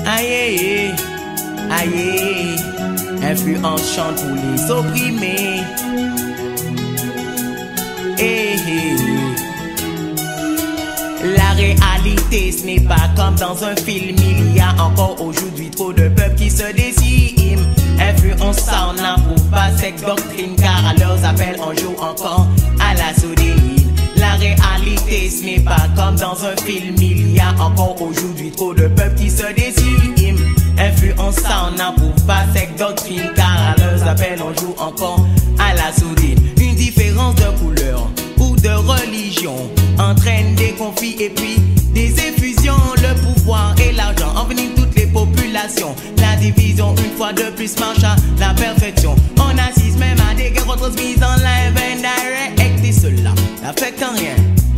Aïe, aïe, influence chante pour les opprimés. La réalité, ce n'est pas comme dans un film. Il y a encore aujourd'hui trop de peuples qui se déciment. Influence, ça on n'approuve pas cette doctrine, car à leurs appels on joue encore à la soudine. La réalité, ce n'est pas comme dans un film. Il y a encore aujourd'hui trop de peuples qui se déciment. Influence, ça on n'approuve pas cette doctrine, car à leurs appels on joue encore à la soudine. Une différence de couleur ou de religion entraîne des conflits et puis des effusions. Le pouvoir et l'argent enveniment toutes les populations. La division une fois de plus marche à la perfection. On assiste même à des guerres retransmises en live and direct, et cela n'affecte en rien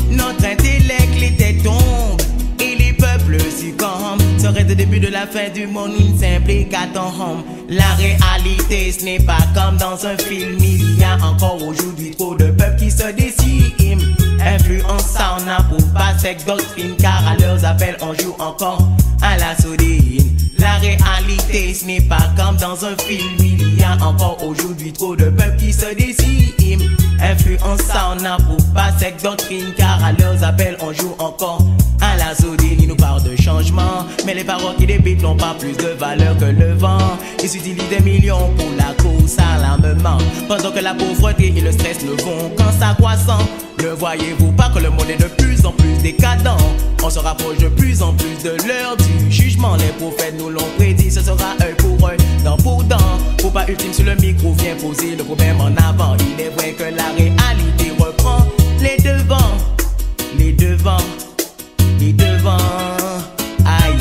notre intellect. Les têtes tombent et les peuples succombent. Serait le début de la fin du monde, une simple hécatombe. La réalité, ce n'est pas comme dans un film. Il y a encore aujourd'hui trop de peuples qui se déciment. Influence, ça on n'approuve pas cette doctrine, car à leurs appels on joue encore à la soudine. La réalité, ce n'est pas comme dans un film. Il y a encore aujourd'hui trop de peuples qui se déciment. Influence, ça on n'approuve pas cette doctrine, car à leurs appels on joue encore à la soudine. Ils nous parlent de changement, mais les paroles qui débitent n'ont pas plus de valeur que le vent. Ils utilisent des millions pour la course à l'armement, pendant que la pauvreté et le stress ne vont qu'en s'accroissant. Ne voyez-vous pas que le monde est de plus en plus décadent? On se rapproche de plus en plus de l'heure du jugement. Les prophètes nous l'ont prédit, ce sera œil pour œil, dent pour dent. Faut pas ultime sur le micro, vient poser le problème en avant. Il est vrai que la réalité reprend les devants, les devants, les devants. Aïe,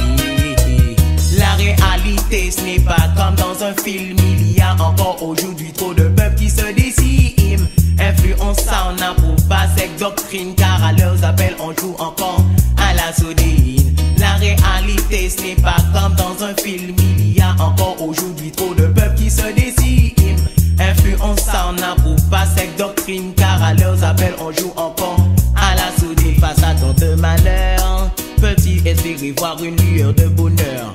la réalité, ce n'est pas comme dans un film. Il y a encore aujourd'hui trop de peuples qui se déciment. Influence, ça on n'approuve pas cette doctrine, car à leurs appels on joue encore à la soudine. La réalité, ce n'est pas comme dans un film. Il y a encore aujourd'hui trop de peuples qui se déciment. Influence, ça on n'approuve pas cette doctrine, car à leurs appels on joue encore à la soudine. Face à tant de malheur, peut-il espérer voir une lueur de bonheur?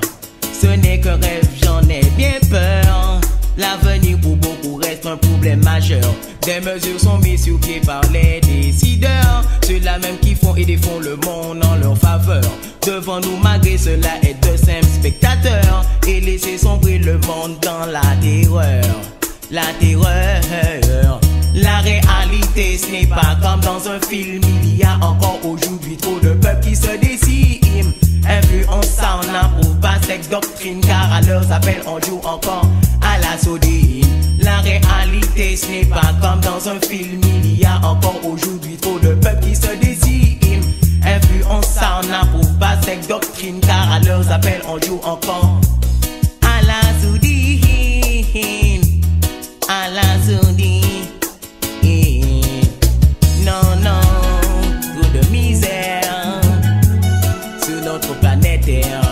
Ce n'est qu'un rêve, j'en ai bien peur. L'avenir pour beaucoup reste un problème majeur. Des mesures sont mises sur pied par les décideurs, ceux-là même qui font et défont le monde en leur faveur. Devant nous, malgré cela, être de simples spectateurs et laisser sombrer le monde dans la terreur. La terreur. La réalité, ce n'est pas comme dans un film. Il y a encore aujourd'hui trop de peuples qui se déciment. Influence, ça on n'approuve pas cette doctrine, car à leurs appels on joue encore à la soudine. La réalité, ce n'est pas comme dans un film. Il y a encore aujourd'hui trop de peuples qui se déciment. Influence, ça on n'approuve pas cette doctrine, car à leurs appels on joue encore à la soudine. À la soudine. Non, non, trop de misère sur notre planète Terre.